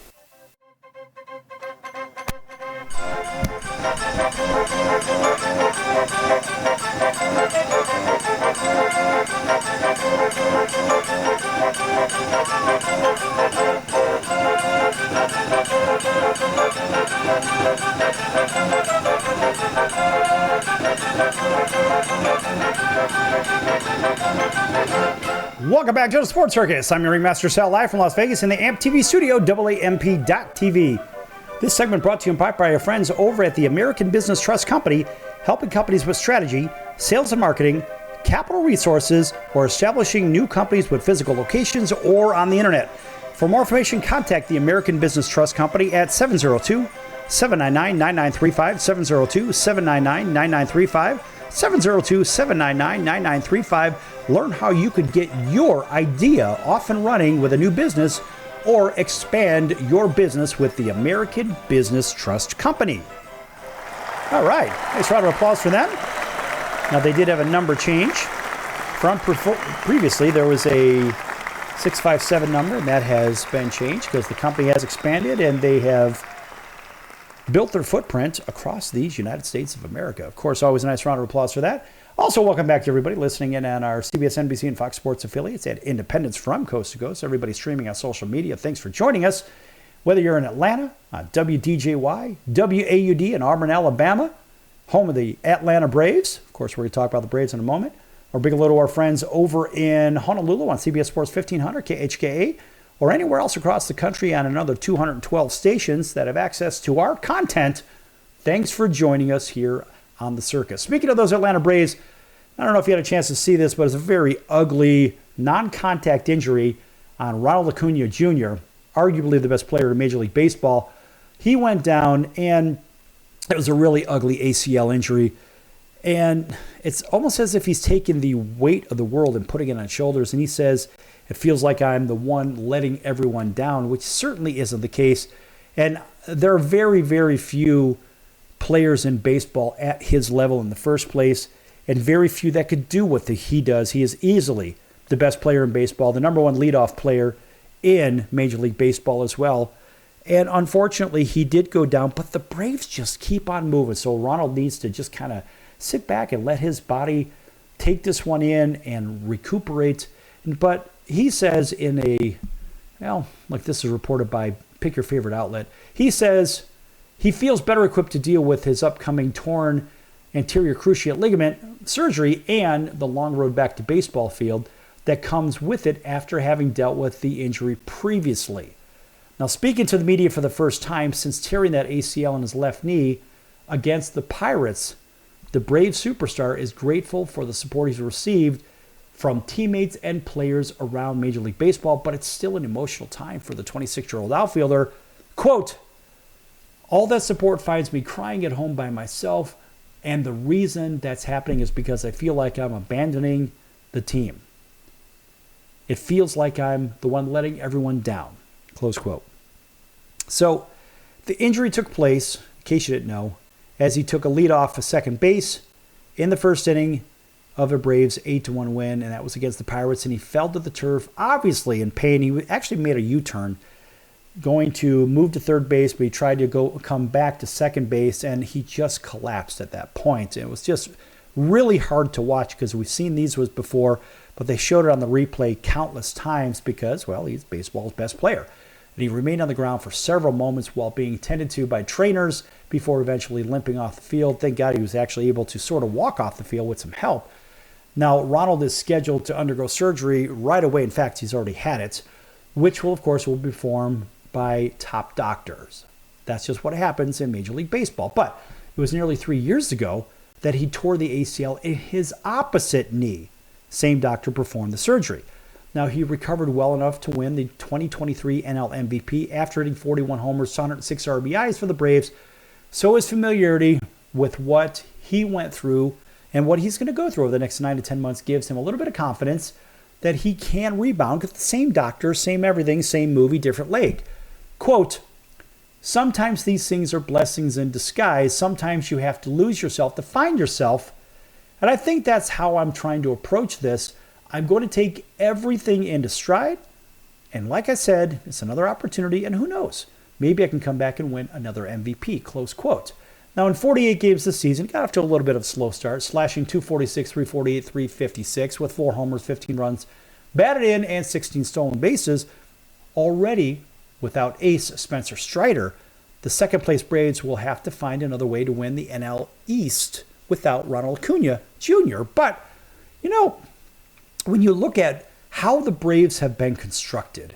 Welcome back to the Sports Circus. I'm your Ringmaster Sal, live from Las Vegas in the AMP TV studio, AAMP.TV. This segment brought to you in part by our friends over at the American Business Trust Company, helping companies with strategy, sales and marketing, capital resources, or establishing new companies with physical locations or on the internet. For more information, contact the American Business Trust Company at 702-799-9935, 702-799-9935, 702-799-9935. Learn how you could get your idea off and running with a new business or expand your business with the American Business Trust Company. All right. Nice round of applause for them. Now, they did have a number change. From previously, there was a 657 number, and that has been changed because the company has expanded and they have built their footprint across these United States of America. Of course, always a nice round of applause for that. Also, welcome back to everybody listening in on our CBS, NBC, and Fox Sports affiliates at Independence from Coast to Coast. Everybody streaming on social media, thanks for joining us. Whether you're in Atlanta, on WDJY, WAUD in Auburn, Alabama, home of the Atlanta Braves. Of course, we're going to talk about the Braves in a moment. Or big hello to our friends over in Honolulu on CBS Sports 1500, KHKA, or anywhere else across the country on another 212 stations that have access to our content. Thanks for joining us here on the Circus. Speaking of those Atlanta Braves, I don't know if you had a chance to see this, but it's a very ugly non-contact injury on Ronald Acuna Jr., arguably the best player in Major League Baseball. He went down, and it was a really ugly ACL injury. And it's almost as if he's taken the weight of the world and putting it on his shoulders. And he says, it feels like I'm the one letting everyone down, which certainly isn't the case. And there are very, very few players in baseball at his level in the first place, and very few that could do what he does. He is easily the best player in baseball, the number one leadoff player in Major League Baseball as well. And unfortunately, he did go down, but the Braves just keep on moving. So Ronald needs to just kind of sit back and let his body take this one in and recuperate. But he says in a, well, like this is reported by pick your favorite outlet, he says he feels better equipped to deal with his upcoming torn anterior cruciate ligament surgery and the long road back to baseball field that comes with it after having dealt with the injury previously. Now, speaking to the media for the first time since tearing that ACL in his left knee against the Pirates, the Braves superstar is grateful for the support he's received from teammates and players around Major League Baseball, but it's still an emotional time for the 26-year-old outfielder. Quote, all that support finds me crying at home by myself, and the reason that's happening is because I feel like I'm abandoning the team. It feels like I'm the one letting everyone down. Close quote. So the injury took place, in case you didn't know, as he took a lead off of second base in the first inning of a Braves 8-1 win, and that was against the Pirates, and he fell to the turf, obviously in pain. He actually made a U-turn, going to move to third base, but he tried to come back to second base, and he just collapsed at that point. It was just really hard to watch because we've seen these ones before, but they showed it on the replay countless times because, well, he's baseball's best player. And he remained on the ground for several moments while being tended to by trainers before eventually limping off the field. Thank God he was actually able to sort of walk off the field with some help. Now, Ronald is scheduled to undergo surgery right away. In fact, he's already had it, which will, of course, be performed by top doctors. That's just what happens in Major League Baseball. But it was nearly 3 years ago that he tore the ACL in his opposite knee. Same doctor performed the surgery. Now, he recovered well enough to win the 2023 NL MVP after hitting 41 homers, 106 RBIs for the Braves. So his familiarity with what he went through and what he's going to go through over the next 9 to 10 months gives him a little bit of confidence that he can rebound because the same doctor, same everything, same movie, different leg. Quote, sometimes these things are blessings in disguise. Sometimes you have to lose yourself to find yourself. And I think that's how I'm trying to approach this. I'm going to take everything into stride. And like I said, it's another opportunity. And who knows? Maybe I can come back and win another MVP. Close quote. Now, in 48 games this season, got off to a little bit of a slow start, slashing 246, 348, 356 with 4 homers, 15 runs, batted in, and 16 stolen bases. Already, without ace Spencer Strider, the second-place Braves will have to find another way to win the NL East without Ronald Acuna Jr. But, you know, when you look at how the Braves have been constructed,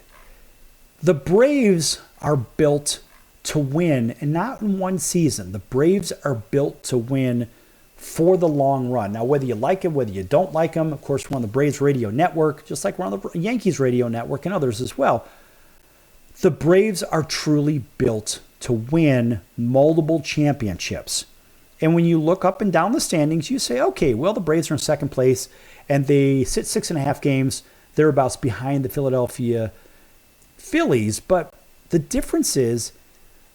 the Braves are built to win, and not in one season. The Braves are built to win for the long run. Now, whether you like them, whether you don't like them, of course, we're on the Braves radio network, just like we're on the Yankees radio network and others as well. The Braves are truly built to win multiple championships. And when you look up and down the standings, you say, okay, well, the Braves are in second place, and they sit 6.5 games thereabouts behind the Philadelphia Phillies. But the difference is,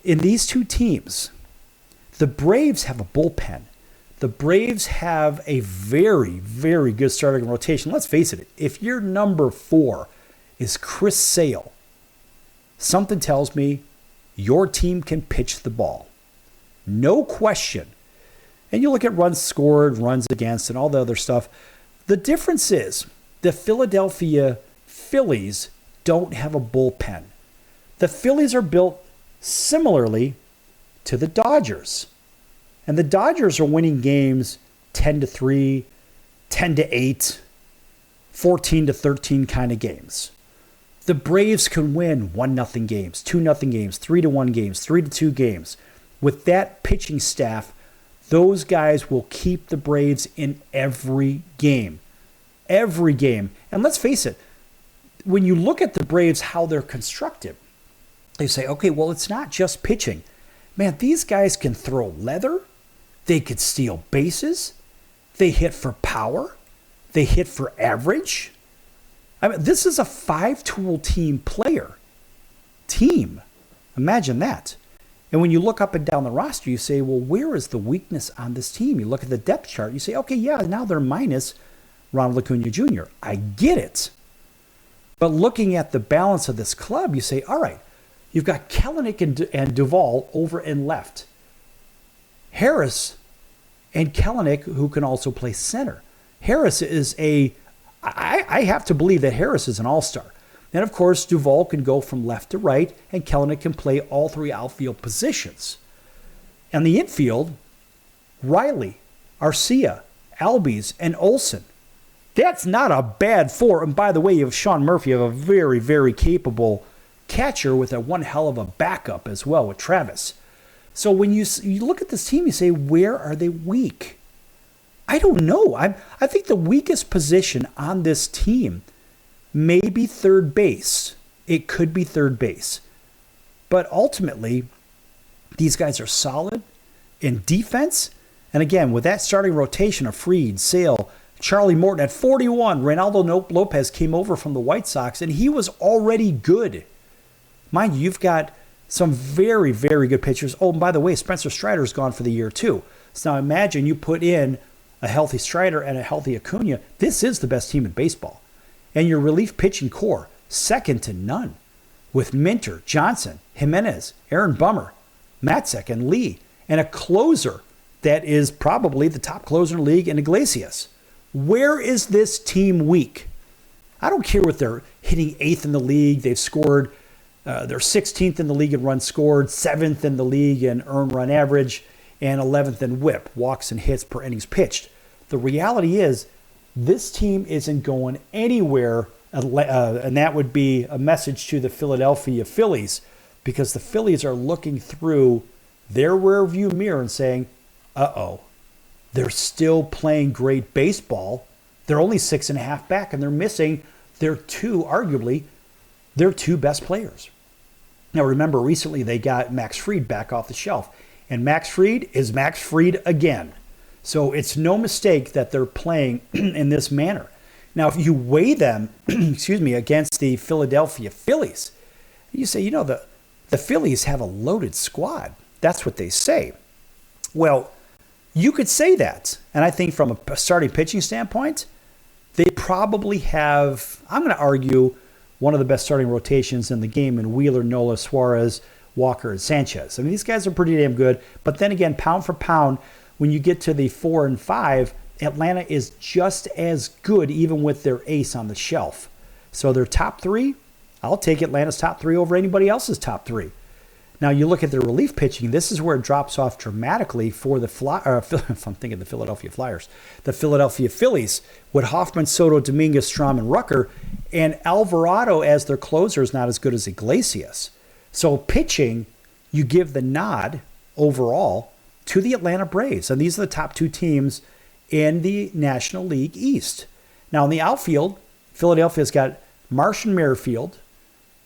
in these two teams, the Braves have a bullpen. The Braves have a very, very good starting rotation. Let's face it, if your number 4 is Chris Sale, something tells me your team can pitch the ball. No question. And you look at runs scored, runs against, and all the other stuff. The difference is the Philadelphia Phillies don't have a bullpen. The Phillies are built similarly to the Dodgers. And the Dodgers are winning games 10-3, 10-8, 14-13 kind of games. The Braves can win 1-0 games, 2-0 games, 3-1 games, 3-2 games. With that pitching staff, those guys will keep the Braves in every game. Every game. And let's face it, when you look at the Braves, how they're constructed, they say, okay, well, it's not just pitching. Man, these guys can throw leather. They could steal bases. They hit for power. They hit for average. I mean, this is a 5-tool team. Imagine that. And when you look up and down the roster, you say, well, where is the weakness on this team? You look at the depth chart. You say, okay, yeah, now they're minus Ronald Acuna Jr. I get it. But looking at the balance of this club, you say, all right, you've got Kelenic and Duvall over and left. Harris and Kelenic, who can also play center. Harris is I have to believe that Harris is an all-star. And of course, Duvall can go from left to right, and Kelenic can play all three outfield positions. And the infield, Riley, Arcia, Albies, and Olsen. That's not a bad 4. And by the way, you have Sean Murphy, you have a very, very capable catcher with a one hell of a backup as well with Travis. So when you look at this team, you say, where are they weak? I don't know. I think the weakest position on this team may be third base. It could be third base. But ultimately, these guys are solid in defense. And again, with that starting rotation of Fried, Sale, Charlie Morton at 41, Reynaldo Lopez came over from the White Sox, and he was already good. Mind you, you've got some very, very good pitchers. Oh, and by the way, Spencer Strider's gone for the year too. So now imagine you put in a healthy Strider and a healthy Acuna. This is the best team in baseball. And your relief pitching core, second to none. With Minter, Johnson, Jimenez, Aaron Bummer, Matzek, and Lee. And a closer that is probably the top closer in the league in Iglesias. Where is this team weak? I don't care what they're hitting 8th in the league. They've scored, they're 16th in the league in runs scored, 7th in the league in earned run average, and 11th in whip, walks and hits per innings pitched. The reality is, this team isn't going anywhere, and that would be a message to the Philadelphia Phillies, because the Phillies are looking through their rearview mirror and saying, uh-oh, they're still playing great baseball. They're only 6.5 back, and they're missing arguably their two best players. Now, remember, recently they got Max Fried back off the shelf, and Max Fried is Max Fried again. So it's no mistake that they're playing in this manner. Now, if you weigh them, against the Philadelphia Phillies, you say, the Phillies have a loaded squad. That's what they say. Well, you could say that. And I think from a starting pitching standpoint, they probably have, I'm going to argue, one of the best starting rotations in the game in Wheeler, Nola, Suarez, Walker, and Sanchez. I mean, these guys are pretty damn good. But then again, pound for pound, when you get to the 4 and 5, Atlanta is just as good, even with their ace on the shelf. So their top 3, I'll take Atlanta's top 3 over anybody else's top 3. Now, you look at their relief pitching, this is where it drops off dramatically for the if I'm thinking the Philadelphia Flyers, the Philadelphia Phillies, with Hoffman, Soto, Dominguez, Strom, and Rucker, and Alvarado as their closer is not as good as Iglesias. So pitching, you give the nod overall to the Atlanta Braves. And these are the top 2 teams in the National League East. Now, in the outfield, Philadelphia's got Martian Merrifield,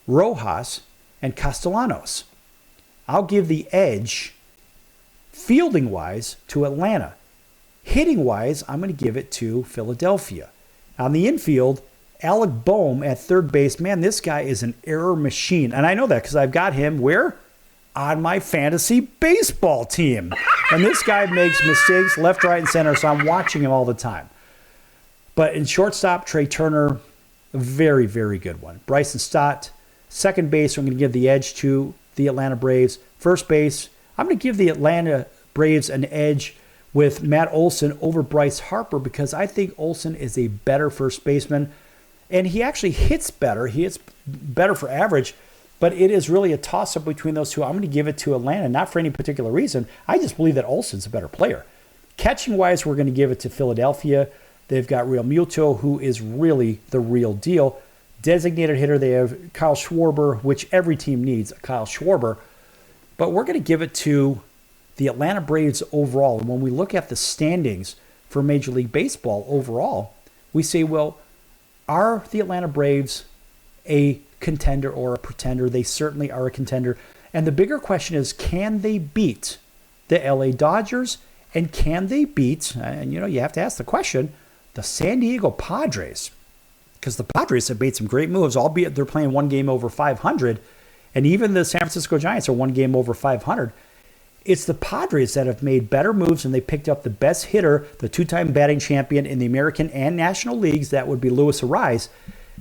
Rojas, and Castellanos. I'll give the edge Fielding-wise, to Atlanta. Hitting-wise, I'm going to give it to Philadelphia. On the infield, Alec Boehm at third base. Man, this guy is an error machine. And I know that because I've got him where? On my fantasy baseball team. And this guy makes mistakes left, right, and center, so I'm watching him all the time. But in shortstop, Trey Turner, a very, very good one. Bryson Stott, second base, I'm going to give the edge to the Atlanta Braves. First base, I'm going to give the Atlanta Braves an edge with Matt Olson over Bryce Harper because I think Olson is a better first baseman. And he actually hits better. He hits better for average. But it is really a toss-up between those two. I'm going to give it to Atlanta, not for any particular reason. I just believe that Olson's a better player. Catching-wise, we're going to give it to Philadelphia. They've got Real Muto, who is really the real deal. Designated hitter, they have Kyle Schwarber, which every team needs, Kyle Schwarber. But we're going to give it to the Atlanta Braves overall. And when we look at the standings for Major League Baseball overall, we say, well, are the Atlanta Braves a contender or a pretender? They certainly are a contender. And the bigger question is, can they beat the LA Dodgers? And can they beat, and you have to ask the question, the San Diego Padres? Because the Padres have made some great moves, albeit they're playing one game over 500. And even the San Francisco Giants are one game over 500. It's the Padres that have made better moves, and they picked up the best hitter, the two-time batting champion in the American and National Leagues. That would be Luis Arraez.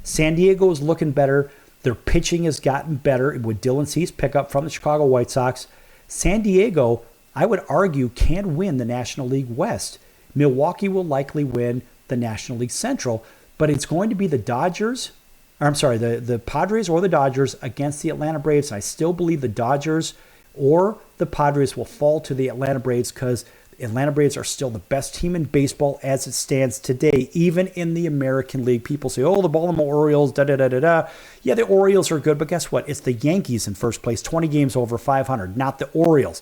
San Diego is looking better. Their pitching has gotten better with Dylan Cease pickup from the Chicago White Sox. San Diego, I would argue, can win the National League West. Milwaukee will likely win the National League Central, but it's going to be the Padres or the Dodgers against the Atlanta Braves. I still believe the Dodgers or the Padres will fall to the Atlanta Braves because the Atlanta Braves are still the best team in baseball as it stands today, even in the American League. People say, oh, the Baltimore Orioles, da-da-da-da-da. Yeah, the Orioles are good, but guess what? It's the Yankees in first place, 20 games over 500, not the Orioles.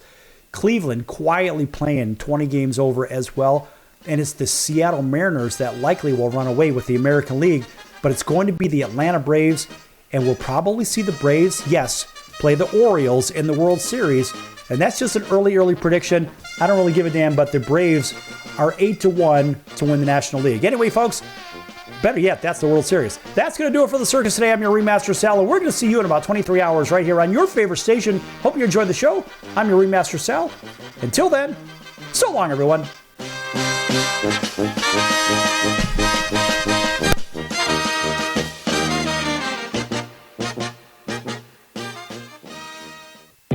Cleveland quietly playing 20 games over as well, and it's the Seattle Mariners that likely will run away with the American League, but it's going to be the Atlanta Braves, and we'll probably see the Braves, yes, play the Orioles in the World Series, and that's just an early prediction. I don't really give a damn, but the Braves are 8-1 to win the National League. Anyway, folks, better yet, that's the World Series. That's going to do it for the circus today. I'm your Ringmaster Sal, and we're going to see you in about 23 hours right here on your favorite station. Hope you enjoyed the show. I'm your Ringmaster Sal. Until then, so long, everyone.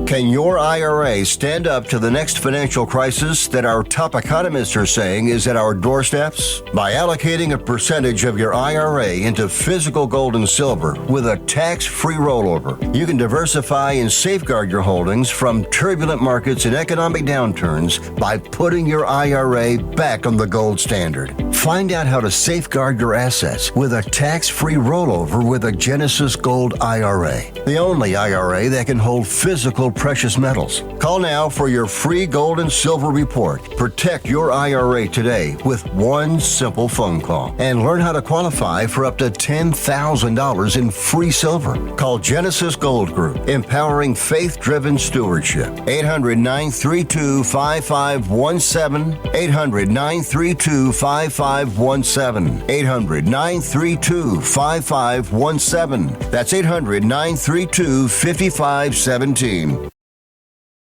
Can your IRA stand up to the next financial crisis that our top economists are saying is at our doorsteps? By allocating a percentage of your IRA into physical gold and silver with a tax-free rollover, you can diversify and safeguard your holdings from turbulent markets and economic downturns by putting your IRA back on the gold standard. Find out how to safeguard your assets with a tax-free rollover with a Genesis Gold IRA, the only IRA that can hold physical precious metals. Call now for your free gold and silver report. Protect your IRA today with one simple phone call and learn how to qualify for up to $10,000 in free silver. Call Genesis Gold Group, empowering faith-driven stewardship. 800-932-5517. 800-932-5517. 800-932-5517. That's 800-932-5517.